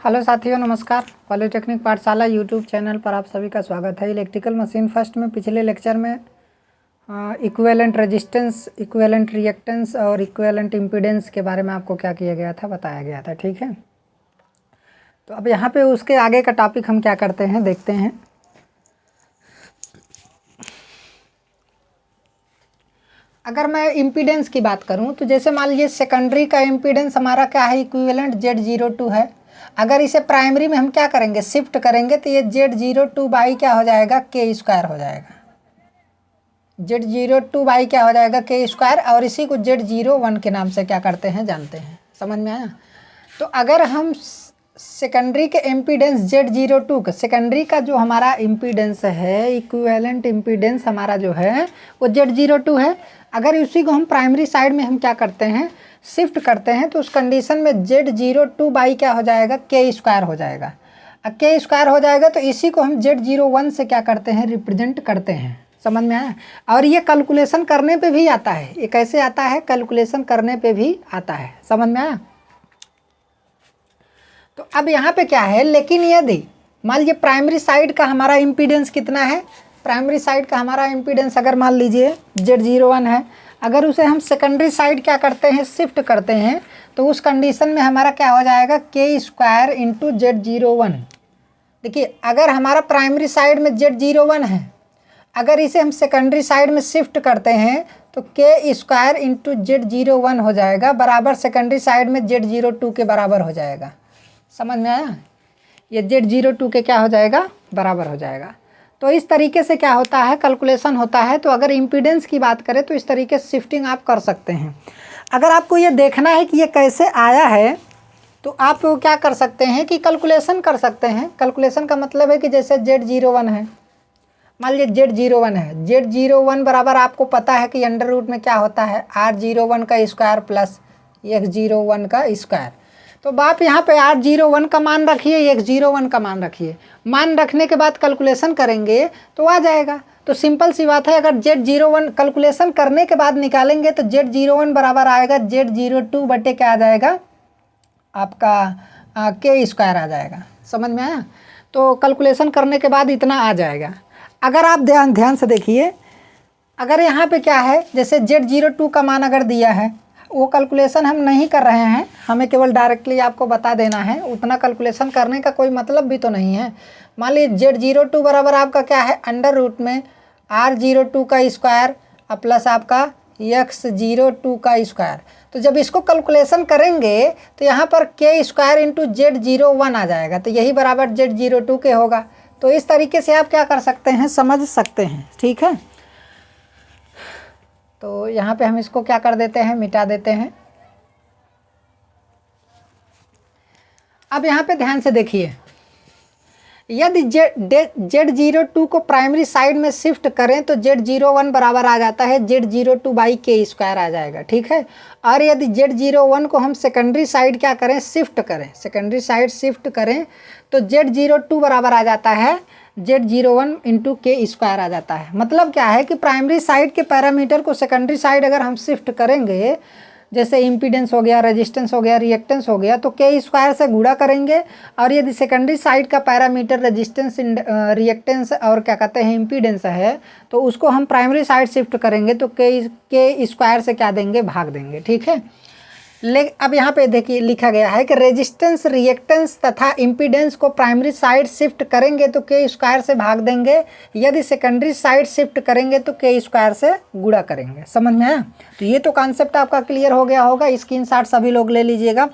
Hello साथियों, नमस्कार। Polytechnic पाठशाला यूट्यूब चैनल पर आप सभी का स्वागत है। इलेक्ट्रिकल मशीन फर्स्ट में पिछले लेक्चर में इक्विवेलेंट रेजिस्टेंस, इक्विवेलेंट रिएक्टेंस और इक्विवेलेंट इम्पीडेंस के बारे में आपको क्या किया गया था, बताया गया था। ठीक है, तो अब यहाँ पे उसके आगे का टॉपिक हम क्या करते हैं, देखते हैं। अगर मैं इम्पीडेंस की बात करूँ तो जैसे मान लीजिए सेकेंडरी का इम्पीडेंस हमारा क्या है, इक्विवेलेंट Z02 है। अगर इसे प्राइमरी में हम क्या करेंगे, शिफ्ट करेंगे तो ये Z02 बाई क्या हो जाएगा, K² हो जाएगा। Z02 बाई क्या हो जाएगा, K²। और इसी को Z01 के नाम से क्या करते हैं, जानते हैं। समझ में आया? तो अगर हम सेकेंडरी के इम्पीडेंस Z02 का, सेकेंडरी का जो हमारा इम्पीडेंस है, इक्विवेलेंट इम्पीडेंस हमारा जो है वो Z02 है। अगर उसी को हम प्राइमरी साइड में हम क्या करते हैं, शिफ्ट करते हैं, तो उस कंडीशन में Z02 बाई क्या हो जाएगा, K² हो जाएगा। K² हो जाएगा तो इसी को हम Z01 से क्या करते हैं, रिप्रेजेंट करते हैं। समझ में आया? और ये कैलकुलेशन करने पे भी आता है। ये कैसे आता है, कैलकुलेशन करने पे भी आता है। समझ में आया? तो अब यहाँ पे क्या है, लेकिन यदि मान लीजिए प्राइमरी साइड का हमारा इम्पीडेंस कितना है, प्राइमरी साइड का हमारा इम्पीडेंस अगर मान लीजिए Z01 है, अगर उसे हम सेकेंडरी साइड क्या करते हैं, शिफ्ट करते हैं, तो उस कंडीशन में हमारा क्या हो जाएगा, K² इंटू Z01। देखिए, अगर हमारा प्राइमरी साइड में Z01 है, अगर इसे हम सेकेंडरी साइड में शिफ्ट करते हैं तो K² इंटू Z01 हो जाएगा, बराबर सेकेंडरी साइड में Z02 के बराबर हो जाएगा। समझ में आया? ये Z02 के क्या हो जाएगा, बराबर हो जाएगा। तो इस तरीके से क्या होता है, कैलकुलेशन होता है। तो अगर इम्पीडेंस की बात करें तो इस तरीके से शिफ्टिंग आप कर सकते हैं। अगर आपको ये देखना है कि ये कैसे आया है तो आप क्या कर सकते हैं कि कैलकुलेशन कर सकते हैं। कैलकुलेशन का मतलब है कि जैसे Z01 है, मान लीजिए Z01 है, Z01 बराबर आपको पता है कि अंडर रूट में क्या होता है, R01 का स्क्वायर प्लस X01 का स्क्वायर। तो आप यहाँ पे R01 का मान रखिए, X01 का मान रखिए। मान रखने के बाद कैलकुलेशन करेंगे तो आ जाएगा। तो सिंपल सी बात है, अगर Z01 कैलकुलेशन करने के बाद निकालेंगे तो Z01 बराबर आएगा Z02 बटे क्या आ जाएगा, आपका K² आ जाएगा। समझ में आया? तो कैलकुलेशन करने के बाद इतना आ जाएगा। अगर आप ध्यान से देखिए, अगर यहाँ पे क्या है, जैसे Z02 का मान अगर दिया है, वो कैलकुलेशन हम नहीं कर रहे हैं, हमें केवल डायरेक्टली आपको बता देना है। उतना कैलकुलेशन करने का कोई मतलब भी तो नहीं है। मान लीजिए Z02 बराबर आपका क्या है, अंडर रूट में R02 का स्क्वायर प्लस आपका X02 का स्क्वायर। तो जब इसको कैलकुलेशन करेंगे तो यहाँ पर K² इंटू Z01 आ जाएगा, तो यही बराबर Z02 के होगा। तो इस तरीके से आप क्या कर सकते हैं, समझ सकते हैं। ठीक है, तो यहाँ पे हम इसको क्या कर देते हैं, मिटा देते हैं। अब यहाँ पे ध्यान से देखिए, यदि Z02 को प्राइमरी साइड में शिफ्ट करें तो Z01 बराबर आ जाता है Z02 बाई K² आ जाएगा। ठीक है, और यदि Z01 को हम सेकेंडरी साइड क्या करें, शिफ्ट करें, सेकेंडरी साइड शिफ्ट करें तो Z02 बराबर आ जाता है Z01 इंटू K² आ जाता है। मतलब क्या है कि प्राइमरी साइड के पैरामीटर को सेकेंडरी साइड अगर हम शिफ्ट करेंगे, जैसे इम्पीडेंस हो गया, रेजिस्टेंस हो गया, रिएक्टेंस हो गया, तो K² से गुणा करेंगे। और यदि सेकेंडरी साइड का पैरामीटर रेजिस्टेंस, रिएक्टेंस और क्या कहते हैं इम्पीडेंस है, तो उसको हम प्राइमरी साइड शिफ्ट करेंगे तो K² से क्या देंगे, भाग देंगे। ठीक है, अब यहाँ पे देखिए लिखा गया है कि रेजिस्टेंस, रिएक्टेंस तथा इम्पीडेंस को प्राइमरी साइड शिफ्ट करेंगे तो K² से भाग देंगे, यदि सेकेंडरी साइड शिफ्ट करेंगे तो K² से गुणा करेंगे। समझ में आया? तो ये तो कॉन्सेप्ट आपका क्लियर हो गया होगा, स्क्रीनशॉट सभी लोग ले लीजिएगा।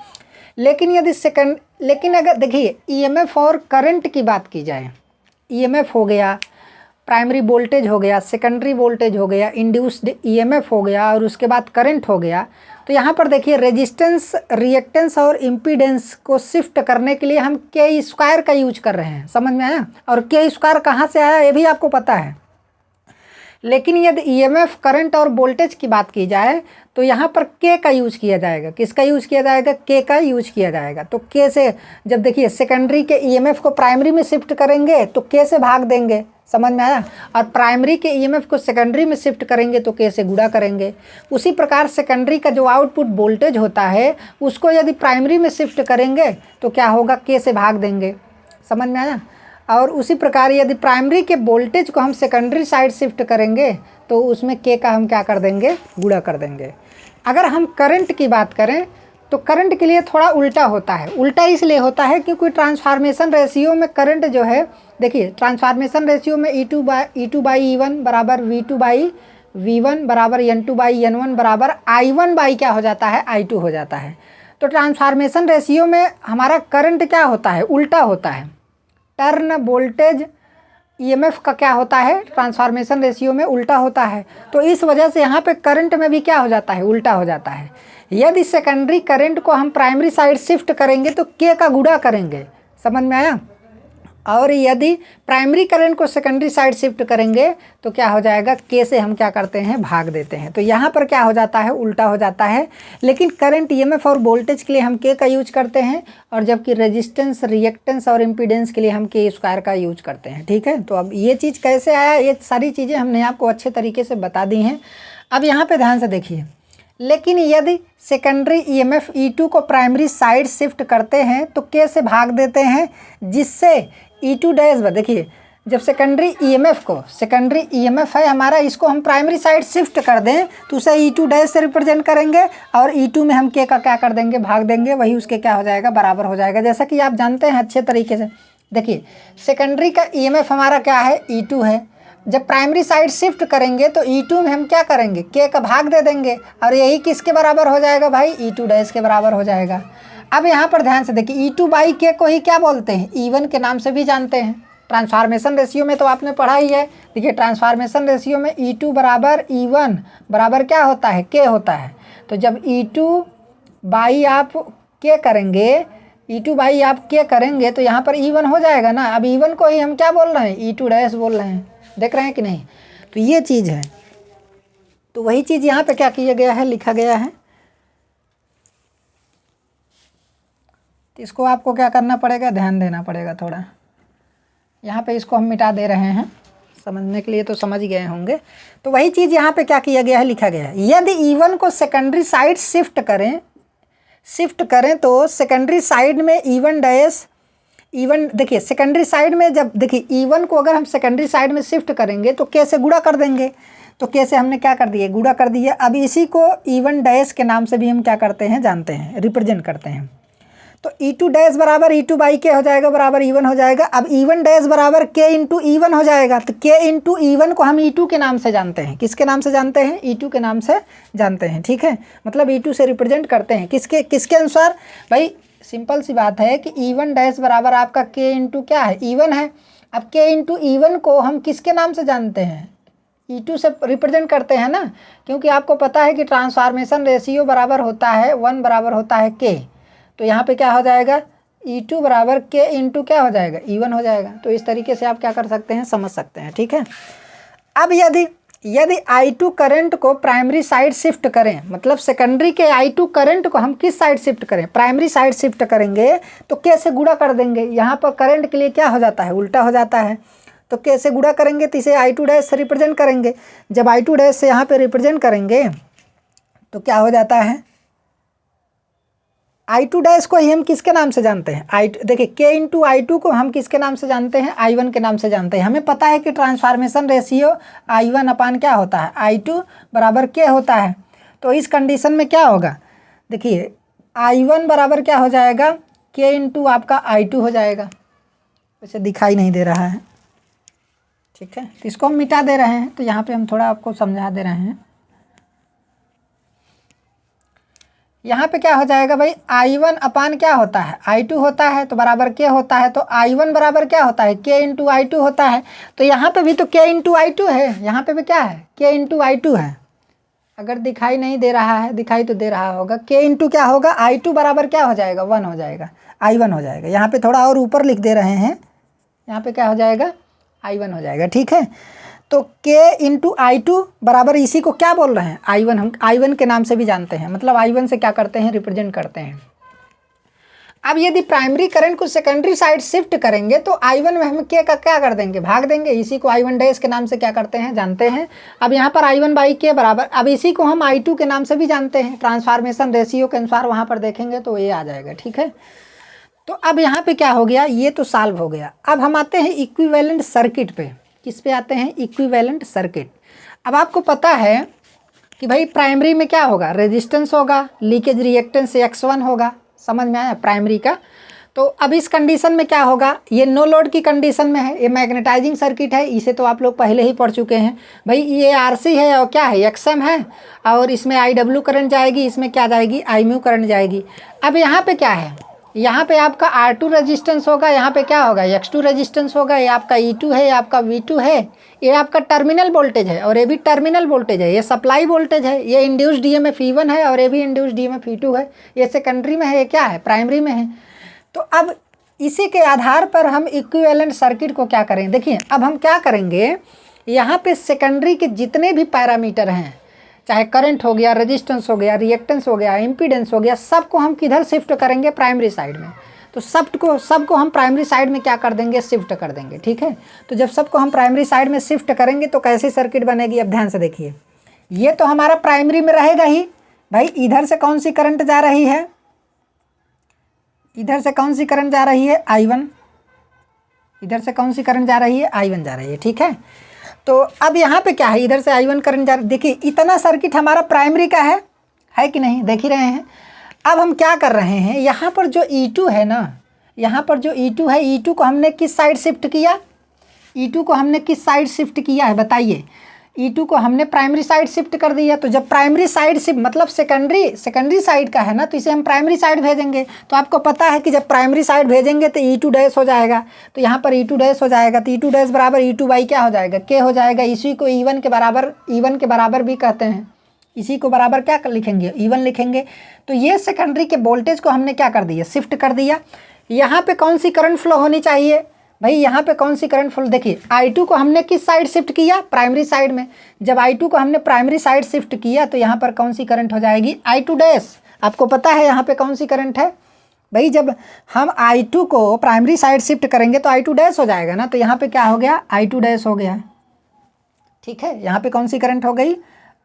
लेकिन अगर देखिए EMF और करंट की बात की जाए, EMF हो गया, प्राइमरी वोल्टेज हो गया, सेकेंडरी वोल्टेज हो गया, इंड्यूस्ड EMF हो गया, और उसके बाद करंट हो गया। तो यहाँ पर देखिए रेजिस्टेंस, रिएक्टेंस और इम्पीडेंस को शिफ्ट करने के लिए हम K² का यूज कर रहे हैं। समझ में आया? और K² कहाँ से आया ये भी आपको पता है। लेकिन यदि EMF, करंट और वोल्टेज की बात की जाए तो यहाँ पर K का यूज किया जाएगा। किसका यूज किया जाएगा? K का यूज किया जाएगा। तो K से जब देखिए सेकेंडरी के EMF को प्राइमरी में शिफ्ट करेंगे तो K से भाग देंगे। समझ में आया। और प्राइमरी के ईएमएफ को सेकेंडरी में शिफ्ट करेंगे तो के से गुणा करेंगे। उसी प्रकार सेकेंडरी का जो आउटपुट वोल्टेज होता है उसको यदि प्राइमरी में शिफ्ट करेंगे तो क्या होगा, के से भाग देंगे। समझ में आया। और उसी प्रकार यदि प्राइमरी के वोल्टेज को हम सेकेंडरी साइड शिफ्ट करेंगे तो उसमें के का हम क्या कर देंगे, गुणा कर देंगे। अगर हम करंट की बात करें तो करंट के लिए थोड़ा उल्टा होता है। उल्टा इसलिए होता है क्योंकि ट्रांसफॉर्मेशन रेशियो में करंट जो है, देखिए ट्रांसफॉर्मेशन रेशियो में E2 बाई E1 बराबर V2 बाई V1 बराबर N2 बाई N1 बराबर I1 बाई क्या हो जाता है, I2 हो जाता है। तो ट्रांसफॉर्मेशन रेशियो में हमारा करंट क्या होता है, उल्टा होता है। टर्न वोल्टेज ईएमएफ का क्या होता है, ट्रांसफॉर्मेशन रेशियो में उल्टा होता है। तो इस वजह से यहाँ पे करंट में भी क्या हो जाता है, उल्टा हो जाता है। यदि सेकेंडरी करंट को हम प्राइमरी साइड शिफ्ट करेंगे तो के का गुणा करेंगे। समझ में आया। और यदि प्राइमरी करंट को सेकेंडरी साइड शिफ्ट करेंगे तो क्या हो जाएगा, के से हम क्या करते हैं, भाग देते हैं। तो यहाँ पर क्या हो जाता है, उल्टा हो जाता है। लेकिन करंट ईएमएफ और वोल्टेज के लिए हम के का यूज करते हैं, और जबकि रेजिस्टेंस, रिएक्टेंस और इम्पीडेंस के लिए हम के स्क्वायर का यूज करते हैं। ठीक है। तो अब ये चीज़ कैसे आया, ये सारी चीज़ें हमने आपको अच्छे तरीके से बता दी हैं। अब यहाँ पर ध्यान से देखिए, लेकिन यदि सेकेंडरी ईएमएफ E2 को प्राइमरी साइड शिफ्ट करते हैं तो के से भाग देते हैं, जिससे E2 डैश, देखिए जब सेकेंडरी ईएमएफ को, सेकेंडरी ईएमएफ है हमारा, इसको हम प्राइमरी साइड शिफ्ट कर दें तो उसे E2 डैश से रिप्रेजेंट करेंगे, और E2 में हम के का क्या कर देंगे, भाग देंगे। वही उसके क्या हो जाएगा, बराबर हो जाएगा। जैसा कि आप जानते हैं अच्छे तरीके से, देखिए सेकेंडरी का ईएमएफ हमारा क्या है, E2 है। जब प्राइमरी साइड शिफ्ट करेंगे तो E2 में हम क्या करेंगे, के का भाग दे देंगे, और यही किसके बराबर हो जाएगा भाई, E2 डैश के बराबर हो जाएगा। अब यहाँ पर ध्यान से देखिए, E2 बाई के को ही क्या बोलते हैं, E1 के नाम से भी जानते हैं। ट्रांसफॉर्मेशन रेशियो में तो आपने पढ़ा ही है। देखिए ट्रांसफॉर्मेशन रेशियो में E2 बराबर E1 बराबर क्या होता है, के होता है। तो जब E2 बाई आप के करेंगे, E2 बाई आप के करेंगे तो यहाँ पर E1 हो जाएगा ना। अब E1 को ही हम क्या बोल रहे हैं, E2 डैश बोल रहे हैं। देख रहे हैं कि नहीं। तो ये चीज़ है। तो वही चीज़ यहाँ पे क्या किया गया है, लिखा गया है। तो इसको आपको क्या करना पड़ेगा, ध्यान देना पड़ेगा थोड़ा। यहाँ पे इसको हम मिटा दे रहे हैं, समझने के लिए तो समझ गए होंगे। तो वही चीज़ यहाँ पे क्या किया गया है, लिखा गया है। यदि E1 को सेकेंडरी साइड शिफ्ट करें तो सेकेंडरी साइड में E1 डैश, E1 देखिए सेकेंडरी साइड में, जब देखिए E1 को अगर हम सेकेंडरी साइड में शिफ्ट करेंगे तो के से गुणा कर देंगे। तो के से हमने क्या कर दिए, गुणा कर दिया। अब इसी को E1 डैश के नाम से भी हम क्या करते हैं, जानते हैं, रिप्रेजेंट करते हैं। तो E2 डैश बराबर E2 बाई के हो जाएगा, बराबर E1 हो जाएगा। अब E1 डैश बराबर के इंटू E1 हो जाएगा। तो के इंटू E1 को हम E2 के नाम से जानते हैं। किसके नाम से जानते हैं, E2 के नाम से जानते हैं। ठीक है, मतलब E2 से रिप्रेजेंट करते हैं। किसके अनुसार भाई, सिंपल सी बात है कि E1 डैश बराबर आपका के इंटू क्या है, E1 है। अब के इंटू E1 को हम किसके नाम से जानते हैं, E2 से रिप्रेजेंट करते हैं ना, क्योंकि आपको पता है कि ट्रांसफॉर्मेशन रेशियो बराबर होता है 1 बराबर होता है के। तो यहाँ पे क्या हो जाएगा, E2 बराबर के इंटू क्या हो जाएगा, E1 हो जाएगा। तो इस तरीके से आप क्या कर सकते हैं, समझ सकते हैं। ठीक है। अब यदि I2 करंट को प्राइमरी साइड शिफ्ट करें, मतलब सेकेंडरी के I2 करंट को हम किस साइड शिफ्ट करें, प्राइमरी साइड शिफ्ट करेंगे तो के से गुणा कर देंगे। यहाँ पर करंट के लिए क्या हो जाता है, उल्टा हो जाता है। तो के से गुणा करेंगे तो इसे I2 डैश से रिप्रेजेंट करेंगे। जब I2 डैश से यहाँ पे रिप्रेजेंट करेंगे तो क्या हो जाता है, I2 डैश को ही हम किसके नाम से जानते हैं, देखिए के इंटू I2 को हम किसके नाम से जानते हैं, I1 के नाम से जानते हैं। हमें पता है कि ट्रांसफॉर्मेशन रेशियो I1 अपान क्या होता है, I2 बराबर के होता है। तो इस कंडीशन में क्या होगा, देखिए I1 बराबर क्या हो जाएगा, के इंटू आपका I2 हो जाएगा। वैसे दिखाई नहीं दे रहा है, ठीक है, तो इसको हम मिटा दे रहे हैं। तो यहाँ पे हम थोड़ा आपको समझा दे रहे हैं। यहाँ पे क्या हो जाएगा भाई, I1 अपान क्या होता है, I2 होता है, तो बराबर के होता है। तो I1 बराबर क्या होता है, के इंटू I2 होता है। तो यहाँ पे भी तो के इंटू I2 है, यहाँ पे भी क्या है, के इंटू I2 है। अगर दिखाई नहीं दे रहा है, दिखाई तो दे रहा होगा, के इंटू क्या होगा, I2 बराबर क्या हो जाएगा, 1 हो जाएगा, I1 हो जाएगा। यहाँ पे थोड़ा और ऊपर लिख दे रहे हैं, यहाँ पे क्या हो जाएगा, I1 हो जाएगा। ठीक है। तो के इंटू I2 बराबर इसी को क्या बोल रहे हैं, I1, हम I1 के नाम से भी जानते हैं। मतलब I1 से क्या करते हैं, रिप्रेजेंट करते हैं। अब यदि प्राइमरी करंट को सेकेंडरी साइड शिफ्ट करेंगे तो I1 में हम क्या कर देंगे, भाग देंगे। इसी को I1 डैश के नाम से क्या करते हैं, जानते हैं। अब यहाँ पर I1 बाई के बराबर, अब इसी को हम I2 के नाम से भी जानते हैं, ट्रांसफॉर्मेशन रेशियो के अनुसार वहाँ पर देखेंगे तो ये आ जाएगा, ठीक है। तो अब यहाँ पे क्या हो गया, ये तो सॉल्व हो गया। अब हम आते हैं इक्विवेलेंट सर्किट पे। किस पे आते हैं, इक्विवेलेंट सर्किट। अब आपको पता है कि भाई प्राइमरी में क्या होगा, रेजिस्टेंस होगा, लीकेज रिएक्टेंस X1 होगा, समझ में आया प्राइमरी का। तो अब इस कंडीशन में क्या होगा, ये नो लोड की कंडीशन में है, ये मैग्नेटाइजिंग सर्किट है, इसे तो आप लोग पहले ही पढ़ चुके हैं भाई। ये RC है और क्या है, XM है, और इसमें IW करंट जाएगी, इसमें क्या जाएगी, IMU करंट जाएगी। अब यहाँ पे क्या है, यहाँ पे आपका R2 रेजिस्टेंस होगा, यहाँ पे क्या होगा, X2 रेजिस्टेंस होगा, ये आपका E2 है, ये आपका V2 है, ये आपका टर्मिनल वोल्टेज है और ये भी टर्मिनल वोल्टेज है, ये सप्लाई वोल्टेज है, ये इंड्यूस्ड EMF E1 है और ये भी इंड्यूस्ड EMF E2 है, ये सेकेंडरी में है, ये क्या है, प्राइमरी में है। तो अब इसी के आधार पर हम इक्विवेलेंट सर्किट को क्या करेंगे, देखिए अब हम क्या करेंगे, यहाँ पे सेकेंडरी के जितने भी पैरामीटर हैं, चाहे करंट हो गया, रेजिस्टेंस हो गया, रिएक्टेंस हो गया, इम्पीडेंस हो गया, सबको हम किधर शिफ्ट करेंगे, प्राइमरी साइड में। तो सबको हम प्राइमरी साइड में क्या कर देंगे, शिफ्ट कर देंगे, ठीक है। तो जब सबको हम प्राइमरी साइड में शिफ्ट करेंगे तो कैसी सर्किट बनेगी, अब ध्यान से देखिए। ये तो हमारा प्राइमरी में रहेगा ही भाई। इधर से कौन सी करंट जा रही है, इधर से कौन सी करंट जा रही है, I1। इधर से कौन सी करंट जा रही है, I1 जा रही है, ठीक है। तो अब यहाँ पे क्या है, इधर से I1 करंट जा रही है। देखिए इतना सर्किट हमारा प्राइमरी का है कि नहीं, देख ही रहे हैं। अब हम क्या कर रहे हैं, यहाँ पर जो E2 है ना, यहाँ पर जो E2 है, E2 को हमने किस साइड शिफ्ट किया, E2 को हमने किस साइड शिफ्ट किया है बताइए। E2 को हमने प्राइमरी साइड शिफ्ट कर दिया। तो जब प्राइमरी साइड शिफ्ट मतलब सेकेंडरी साइड का है ना, तो इसे हम प्राइमरी साइड भेजेंगे। तो आपको पता है कि जब प्राइमरी साइड भेजेंगे तो E2 डैश हो जाएगा, तो यहाँ पर E2 डैश हो जाएगा। तो E2 डैश बराबर E2 बाई क्या हो जाएगा, K हो जाएगा। इसी को E1 के बराबर भी कहते हैं। इसी को बराबर क्या लिखेंगे, E1 लिखेंगे। तो ये सेकेंडरी के वोल्टेज को हमने क्या कर दिया, शिफ्ट कर दिया। यहाँ पे कौन सी करंट फ्लो होनी चाहिए भाई, यहाँ पे कौन सी करंट फ्लो, देखिए I2 को हमने किस साइड शिफ्ट किया, प्राइमरी साइड में। जब I2 को हमने प्राइमरी साइड शिफ्ट किया तो यहाँ पर कौन सी करंट हो जाएगी, I2 डैश। आपको पता है यहाँ पे कौन सी करंट है भाई, जब हम I2 को प्राइमरी साइड शिफ्ट करेंगे तो I2 डैश हो जाएगा ना। तो यहाँ पे क्या हो गया, I2 डैश हो गया, ठीक है। यहाँ पे कौन सी करंट हो गई,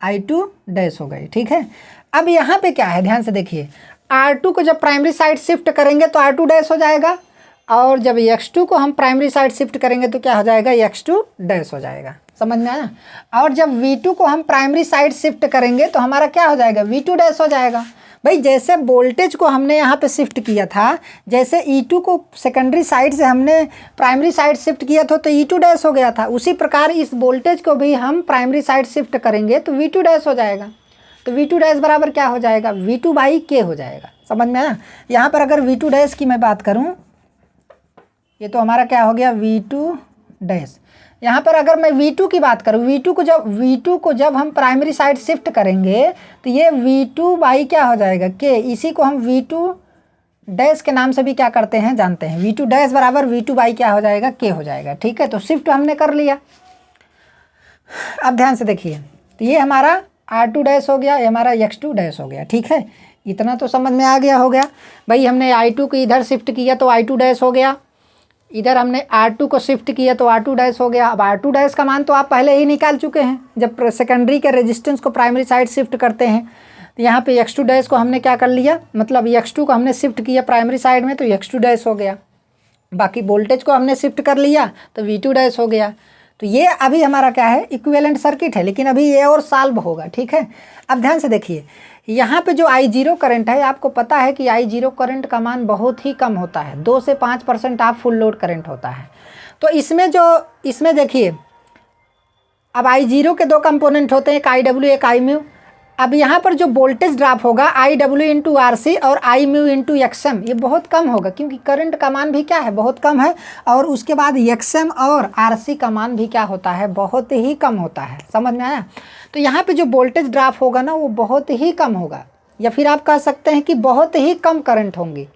I2 डैश हो गई, ठीक है। अब यहाँ पे क्या है, ध्यान से देखिए, R2 को जब प्राइमरी साइड शिफ्ट करेंगे तो R2 डैश हो जाएगा, और जब X2 को हम प्राइमरी साइड शिफ्ट करेंगे तो क्या हो जाएगा, X2 डैश हो जाएगा। समझ में आया। और जब V2 को हम प्राइमरी साइड शिफ्ट करेंगे तो हमारा क्या हो जाएगा, V2 डैश हो जाएगा। भाई जैसे वोल्टेज को हमने यहाँ पे शिफ्ट किया था, जैसे E2 को सेकेंडरी साइड से हमने प्राइमरी साइड शिफ्ट किया था तो E2 डैश हो गया था, उसी प्रकार इस वोल्टेज को भी हम प्राइमरी साइड शिफ्ट करेंगे तो V2 डैश हो जाएगा। तो V2 डैश बराबर क्या हो जाएगा, V2 बाई K हो जाएगा। समझ में आया। यहाँ पर अगर V2 डैश की मैं बात करूँ, ये तो हमारा क्या हो गया, V2 डैश। यहाँ पर अगर मैं V2 की बात करूँ, V2 को जब हम प्राइमरी साइड शिफ्ट करेंगे तो ये V2 बाई क्या हो जाएगा, K। इसी को हम V2 डैश के नाम से भी क्या करते हैं, जानते हैं। V2 डैश बराबर V2 बाई क्या हो जाएगा, K हो जाएगा, ठीक है। तो शिफ्ट हमने कर लिया। अब ध्यान से देखिए, तो ये हमारा R2 डैश हो गया, ये हमारा X2 डैश हो गया, ठीक है। इतना तो समझ में आ गया होगा भाई। हमने I2 को इधर शिफ्ट किया तो I2 डैश हो गया, इधर हमने R2 को शिफ्ट किया तो R2 डैश हो गया। अब R2 डैश का मान तो आप पहले ही निकाल चुके हैं, जब सेकेंडरी के रेजिस्टेंस को प्राइमरी साइड शिफ्ट करते हैं। तो यहाँ पे X2 डैश को हमने क्या कर लिया, मतलब X2 को हमने शिफ्ट किया प्राइमरी साइड में तो X2 डैश हो गया। बाकी वोल्टेज को हमने शिफ्ट कर लिया तो V2 डैश हो गया। तो ये अभी हमारा क्या है, इक्विवेलेंट सर्किट है, लेकिन अभी ये और सॉल्व होगा, ठीक है। अब ध्यान से देखिए, यहाँ पे जो I0 करंट है, आपको पता है कि I0 करंट का मान बहुत ही कम होता है, 2 से 5% आप फुल लोड करंट होता है। तो इसमें देखिए, अब I0 के दो कंपोनेंट होते हैं, एक IW एक IMU। अब यहाँ पर जो वोल्टेज ड्रॉप होगा IW इंटू RC और IMU इंटू XM, ये बहुत कम होगा क्योंकि करंट का मान भी क्या है, बहुत कम है। और उसके बाद XM और RC का मान भी क्या होता है, बहुत ही कम होता है। समझ में आया। तो यहाँ पे जो वोल्टेज ड्रॉप होगा ना, वो बहुत ही कम होगा, या फिर आप कह सकते हैं कि बहुत ही कम करंट होंगी।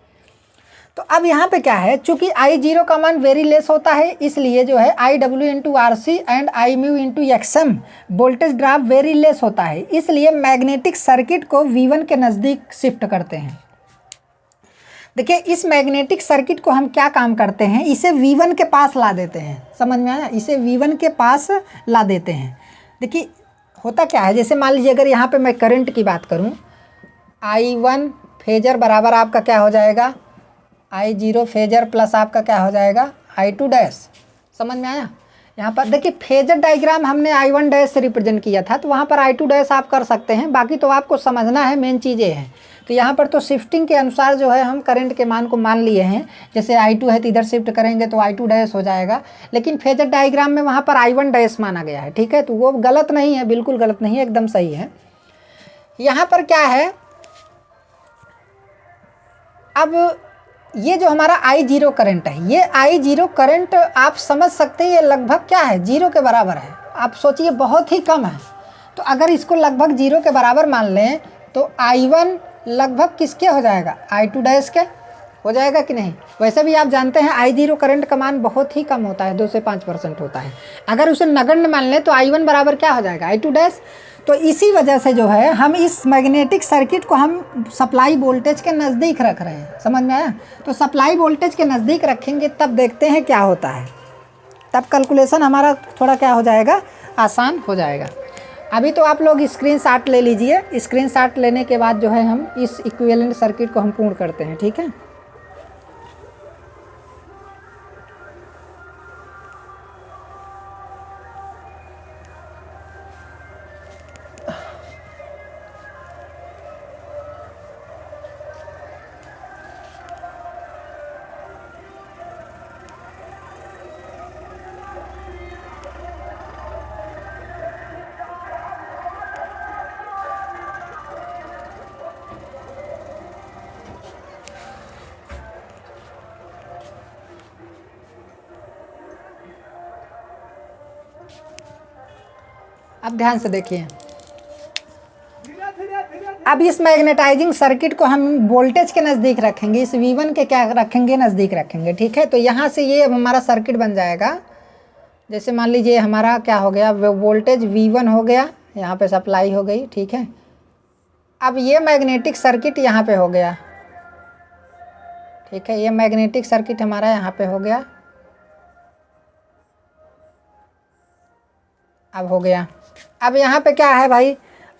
तो अब यहाँ पे क्या है, चूंकि I0 का मान वेरी लेस होता है, इसलिए जो है IW into RC and IMU into XM voltage drop very less होता है, इसलिए मैग्नेटिक सर्किट को V1 के नज़दीक शिफ्ट करते हैं। देखिए इस मैग्नेटिक सर्किट को हम क्या काम करते हैं, इसे V1 के पास ला देते हैं। समझ में आया, इसे V1 के पास ला देते हैं। देखिए होता क्या है, जैसे मान लीजिए अगर यहाँ पे मैं करंट की बात करूँ, I1 फेजर बराबर आपका क्या हो जाएगा, I0 फेजर प्लस आपका क्या हो जाएगा, I2 डैश। समझ में आया। यहाँ पर देखिए फेजर डायग्राम हमने I1 डैश से रिप्रेजेंट किया था, तो वहाँ पर I2 डैश आप कर सकते हैं, बाकी तो आपको समझना है, मेन चीज़ें हैं। तो यहाँ पर तो शिफ्टिंग के अनुसार जो है हम करंट के मान को मान लिए हैं। जैसे I2 है तो इधर शिफ्ट करेंगे तो I2 डैश हो जाएगा, लेकिन फेजर डायग्राम में वहाँ पर I1 डैश माना गया है। ठीक है, तो वो गलत नहीं है, बिल्कुल गलत नहीं है, एकदम सही है। यहाँ पर क्या है, अब ये जो हमारा I0 करंट है, ये I0 करंट आप समझ सकते हैं, ये लगभग क्या है, 0 के बराबर है। आप सोचिए बहुत ही कम है। तो अगर इसको लगभग 0 के बराबर मान लें तो I1 लगभग किसके हो जाएगा, I2 डैश के हो जाएगा कि नहीं। वैसे भी आप जानते हैं I0 करंट का मान बहुत ही कम होता है, 2 से 5% होता है। अगर उसे नगण्य मान लें तो I1 बराबर क्या हो जाएगा, I2 डैश। तो इसी वजह से जो है हम इस मैग्नेटिक सर्किट को हम सप्लाई वोल्टेज के नज़दीक रख रहे हैं। समझ में आया। तो सप्लाई वोल्टेज के नज़दीक रखेंगे तब देखते हैं क्या होता है, तब कैलकुलेशन हमारा थोड़ा क्या हो जाएगा, आसान हो जाएगा। अभी तो आप लोग स्क्रीनशॉट ले लीजिए, स्क्रीनशॉट लेने के बाद जो है हम इस इक्विवेलेंट सर्किट को हम पूर्ण करते हैं। ठीक है, अब ध्यान से देखिए। अब इस मैग्नेटाइजिंग सर्किट को हम वोल्टेज के नज़दीक रखेंगे, इस V1 के क्या रखेंगे, नज़दीक रखेंगे। ठीक है, तो यहाँ से ये हमारा सर्किट बन जाएगा। जैसे मान लीजिए हमारा क्या हो गया, वोल्टेज V1 हो गया, यहाँ पे सप्लाई हो गई। ठीक है, अब ये मैग्नेटिक सर्किट यहाँ पे हो गया। ठीक है, ये मैग्नेटिक सर्किट हमारा यहाँ पे हो गया। अब हो गया। अब यहाँ पे क्या है भाई,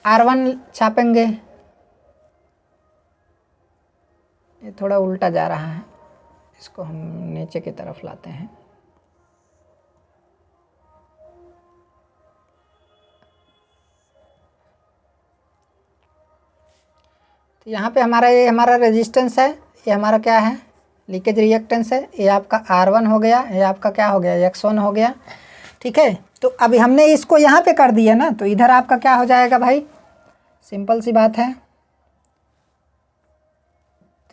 R1 छापेंगे। ये थोड़ा उल्टा जा रहा है, इसको हम नीचे की तरफ लाते हैं। तो यहाँ पे हमारा ये हमारा रेजिस्टेंस है, ये हमारा क्या है, लीकेज रिएक्टेंस है। ये आपका R1 हो गया, ये आपका क्या हो गया, X1 हो गया। ठीक है, तो अभी हमने इसको यहाँ पे कर दिया ना, तो इधर आपका क्या हो जाएगा भाई, सिंपल सी बात है।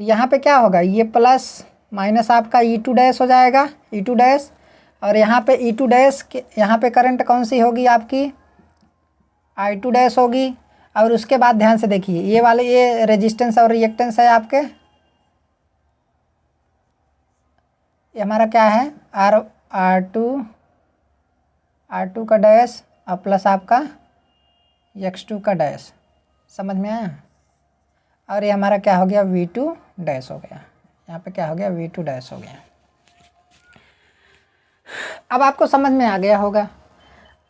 तो यहाँ पे क्या होगा, ये प्लस माइनस आपका E2 डैश हो जाएगा, E2 डैश। और यहाँ पे E2 डैश के यहाँ पे करंट कौन सी होगी आपकी, I2 डैश होगी। और उसके बाद ध्यान से देखिए, ये वाले ये रेजिस्टेंस और रिएक्टेंस है आपके, ये हमारा क्या है, R2 का डैश और प्लस आपका X2 का डैश। समझ में आया। और ये हमारा क्या हो गया, V2 डैश हो गया। यहाँ पे क्या हो गया, V2 डैश हो गया। अब आपको समझ में आ गया होगा।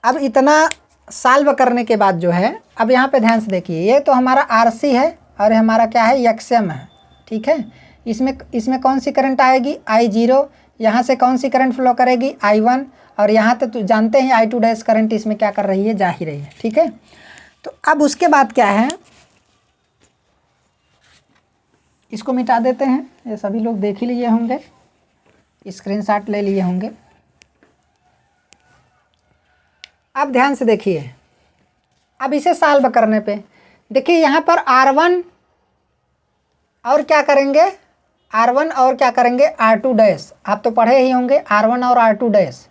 अब इतना सॉल्व करने के बाद जो है, अब यहाँ पे ध्यान से देखिए, ये तो हमारा RC है और ये हमारा क्या है, XM है। ठीक है, इसमें कौन सी करंट आएगी, I0। यहाँ से कौन सी करंट फ्लो करेगी, I1। और यहाँ तो जानते हैं I2 डैश करंट इसमें क्या कर रही है, जा ही रही है। ठीक है, तो अब उसके बाद क्या है, इसको मिटा देते हैं। ये सभी लोग देख ही लिए होंगे, स्क्रीनशॉट ले लिए होंगे। अब ध्यान से देखिए, अब इसे सॉल्व करने पे देखिए यहाँ पर R1 और क्या करेंगे, R1 और क्या करेंगे, R2 डैश। आप तो पढ़े ही होंगे, R1 और R2 डैश।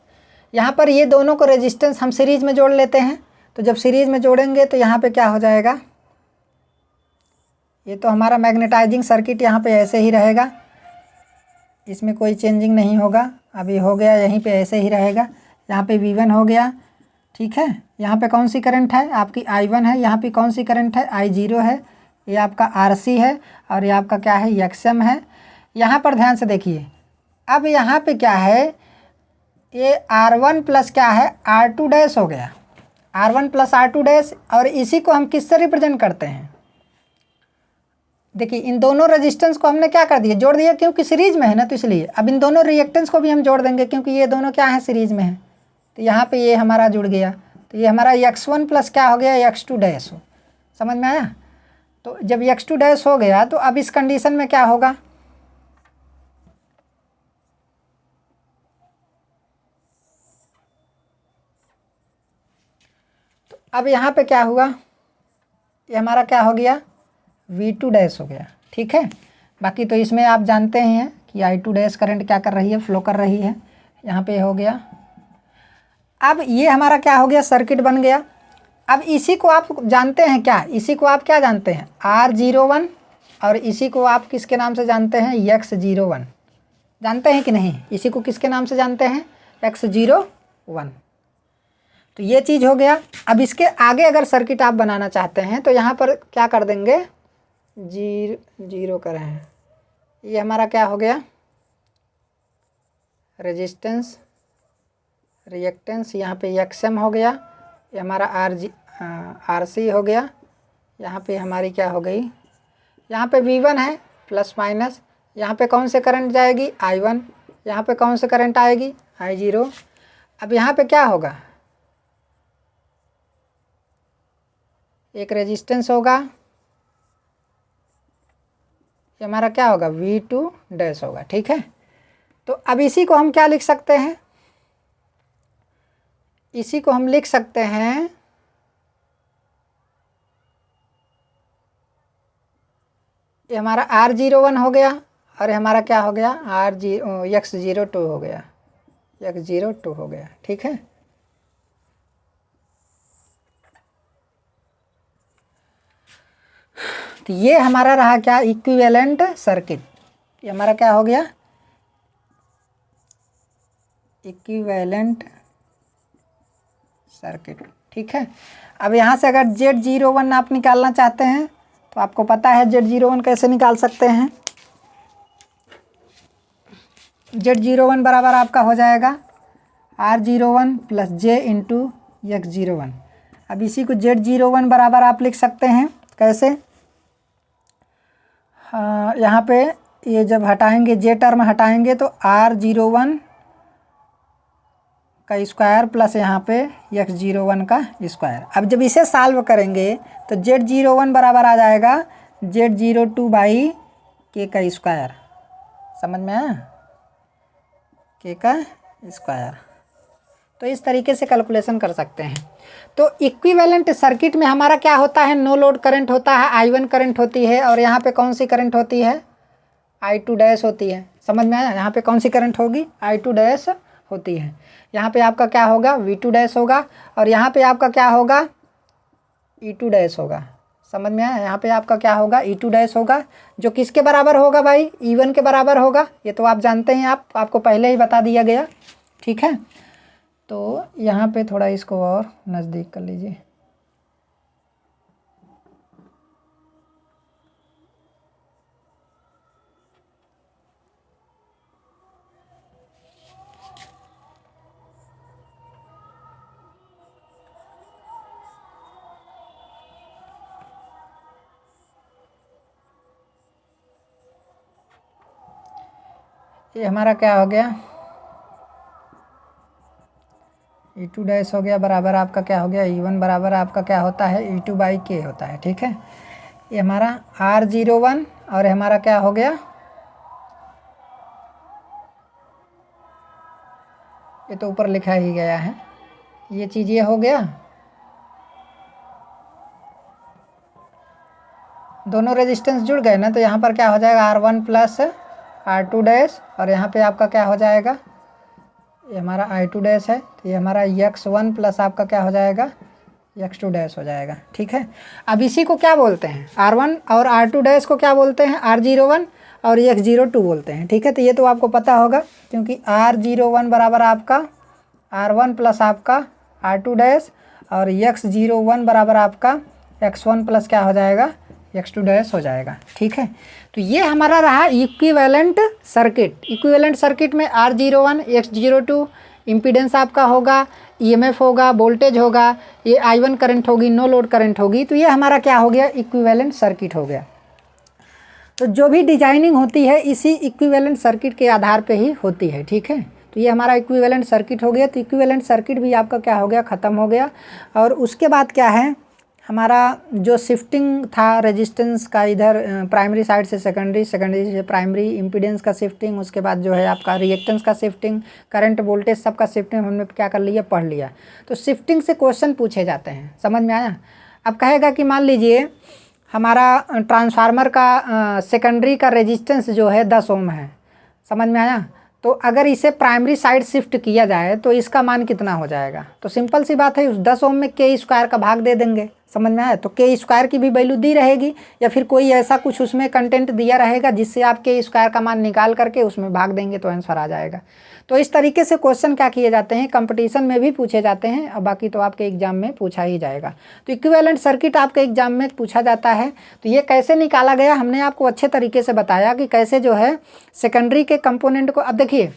यहाँ पर ये दोनों को रेजिस्टेंस हम सीरीज में जोड़ लेते हैं। तो जब सीरीज में जोड़ेंगे तो यहाँ पे क्या हो जाएगा, ये तो हमारा मैग्नेटाइजिंग सर्किट यहाँ पे ऐसे ही रहेगा, इसमें कोई चेंजिंग नहीं होगा। अभी हो गया, यहीं पे ऐसे ही रहेगा। यहाँ पे V1 हो गया। ठीक है, यहाँ पे कौन सी करंट है आपकी, I1 है। यहाँ पे कौन सी करंट है, I0 है। ये आपका RC है और ये आपका क्या है, XM है। यहाँ पर ध्यान से देखिए, अब यहाँ पे क्या है, ये R1 प्लस क्या है, R2 डैश हो गया, R1 प्लस R2 डैश। और इसी को हम किससे रिप्रेजेंट करते हैं, देखिए इन दोनों रेजिस्टेंस को हमने क्या कर दिया, जोड़ दिया, क्योंकि सीरीज में है ना, तो इसलिए अब इन दोनों रिएक्टेंस को भी हम जोड़ देंगे क्योंकि ये दोनों क्या है, सीरीज में है। तो यहाँ पे ये हमारा जुड़ गया, तो ये हमारा x1 प्लस क्या हो गया, x2 डैश हो। समझ में आया। तो जब x2 डैश हो गया तो अब इस कंडीशन में क्या होगा, तो अब यहाँ पे क्या हुआ, ये हमारा क्या हो गया, V2 डैश हो गया। ठीक है, बाकी तो इसमें आप जानते ही हैं कि I2 डैश करंट क्या कर रही है, फ्लो कर रही है। यहाँ पे हो गया, अब ये हमारा क्या हो गया, सर्किट बन गया। अब इसी को आप जानते हैं क्या, इसी को आप क्या जानते हैं, R01, और इसी को आप किसके नाम से जानते हैं, X01। जानते हैं कि नहीं, इसी को किसके नाम से जानते हैं, X01। तो ये चीज़ हो गया। अब इसके आगे अगर सर्किट आप बनाना चाहते हैं तो यहाँ पर क्या कर देंगे, जीरो करें हैं, ये हमारा क्या हो गया, रेजिस्टेंस, रिएक्टेंस, यहाँ पे XM हो गया, ये हमारा RC हो गया। यहाँ पे हमारी क्या हो गई, यहाँ पे V1 है प्लस माइनस, यहाँ पे कौन से करंट जाएगी, I1, यहाँ पे कौन से करंट आएगी, I0। अब यहाँ पे क्या होगा, एक रेजिस्टेंस होगा, ये हमारा क्या होगा, V2 डैश होगा। ठीक है, तो अब इसी को हम क्या लिख सकते हैं, इसी को हम लिख सकते हैं, ये हमारा R01 हो गया, और हमारा क्या हो गया, X02 हो गया, X02 हो गया। ठीक है, तो ये हमारा रहा क्या, इक्विवेलेंट सर्किट। ये हमारा क्या हो गया, इक्विवेलेंट सर्किट। ठीक है, अब यहाँ से अगर Z01 आप निकालना चाहते हैं तो आपको पता है Z01 कैसे निकाल सकते हैं। Z01 बराबर आपका हो जाएगा R01 plus J into X01। अब इसी को Z01 बराबर आप लिख सकते हैं कैसे, यहाँ पे ये जब हटाएंगे, J टर्म हटाएंगे तो R01 का स्क्वायर प्लस यहाँ पे X01 का स्क्वायर। अब जब इसे सॉल्व करेंगे तो Z01 बराबर आ जाएगा Z02 बाई K का स्क्वायर। समझ में आया, K का स्क्वायर। तो इस तरीके से कैलकुलेशन कर सकते हैं। तो इक्विवेलेंट सर्किट में हमारा क्या होता है, नो लोड करंट होता है, I1 करंट होती है, और यहाँ पे कौन सी करंट होती है, I2 डैश होती है। समझ में आया, यहाँ पे कौन सी करंट होगी, I2 डैश होती है। यहाँ पे आपका क्या होगा, V2 डैश होगा, और यहाँ पे आपका क्या होगा, E2 डैश होगा। समझ में आया, यहाँ पे आपका क्या होगा, E2 डैश होगा, जो किसके बराबर होगा भाई, E1 के बराबर होगा। ये तो आप जानते हैं, आपको पहले ही बता दिया गया। ठीक है, तो यहाँ पे थोड़ा इसको और नज़दीक कर लीजिए। ये हमारा क्या हो गया, E2 डैश हो गया, बराबर आपका क्या हो गया, E1 बराबर आपका क्या होता है, E2 बाई K होता है। ठीक है, ये हमारा R01, और हमारा क्या हो गया, ये तो ऊपर लिखा ही गया है, ये चीज़ ये हो गया। दोनों रेजिस्टेंस जुड़ गए ना, तो यहाँ पर क्या हो जाएगा, R1 प्लस R2 डैश, और यहाँ पे आपका क्या हो जाएगा, ये हमारा I2 डैश है, तो ये हमारा X1 प्लस आपका क्या हो जाएगा, X2 डैश हो जाएगा। ठीक है, अब इसी को क्या बोलते हैं, R1 और R2 डैश को क्या बोलते हैं, R01 और X02 बोलते हैं। ठीक है, तो ये तो आपको पता होगा, क्योंकि R01 बराबर आपका R1 प्लस आपका R2 डैश, और X01 बराबर आपका X1 प्लस क्या हो जाएगा, x2 डैश हो जाएगा। ठीक है, तो ये हमारा रहा इक्विवेलेंट सर्किट। इक्विवेलेंट सर्किट में R01 X02 इम्पीडेंस आपका होगा, EMF होगा, वोल्टेज होगा, ये I1 करंट होगी, नो लोड करंट होगी। तो ये हमारा क्या हो गया, इक्विवेलेंट सर्किट हो गया। तो जो भी डिजाइनिंग होती है इसी इक्विवेलेंट सर्किट के आधार पे ही होती है। ठीक है, तो ये हमारा इक्विवेलेंट सर्किट हो गया। तो इक्विवेलेंट सर्किट भी आपका क्या हो गया, ख़त्म हो गया। और उसके बाद क्या है, हमारा जो शिफ्टिंग था रेजिस्टेंस का, इधर प्राइमरी साइड से सेकेंडरी, सेकेंडरी से प्राइमरी, इम्पीडेंस का शिफ्टिंग, उसके बाद जो है आपका रिएक्टेंस का शिफ्टिंग, करंट वोल्टेज सबका शिफ्टिंग हमने क्या कर लिया, पढ़ लिया। तो शिफ्टिंग से क्वेश्चन पूछे जाते हैं, समझ में आया। अब कहेगा कि मान लीजिए हमारा ट्रांसफार्मर का सेकेंडरी का रेजिस्टेंस जो है 10 ओम है, समझ में आया। तो अगर इसे प्राइमरी साइड शिफ्ट किया जाए तो इसका मान कितना हो जाएगा। तो सिंपल सी बात है, उस 10 ओम में के स्क्वायर का भाग दे देंगे, समझ में आया। तो के स्क्वायर की भी वैल्यू दी रहेगी, या फिर कोई ऐसा कुछ उसमें कंटेंट दिया रहेगा जिससे आप के स्क्वायर का मान निकाल करके उसमें भाग देंगे तो आंसर आ जाएगा। तो इस तरीके से क्वेश्चन क्या किए जाते हैं, कंपटीशन में भी पूछे जाते हैं, और बाकी तो आपके एग्जाम में पूछा ही जाएगा। तो इक्विवेलेंट सर्किट आपके एग्जाम में पूछा जाता है। तो ये कैसे निकाला गया, हमने आपको अच्छे तरीके से बताया कि कैसे जो है सेकेंडरी के कंपोनेंट को। अब देखिए,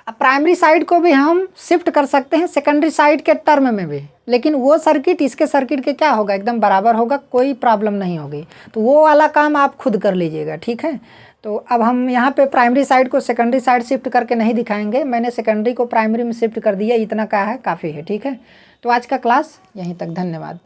अब प्राइमरी साइड को भी हम शिफ्ट कर सकते हैं सेकेंडरी साइड के टर्म में भी, लेकिन वो सर्किट इसके सर्किट के क्या होगा, एकदम बराबर होगा, कोई प्रॉब्लम नहीं होगी। तो वो वाला काम आप खुद कर लीजिएगा। ठीक है, तो अब हम यहाँ पे प्राइमरी साइड को सेकेंडरी साइड शिफ्ट करके नहीं दिखाएंगे, मैंने सेकेंडरी को प्राइमरी में शिफ्ट कर दिया, इतना का है काफ़ी है। ठीक है, तो आज का क्लास यहीं तक, धन्यवाद।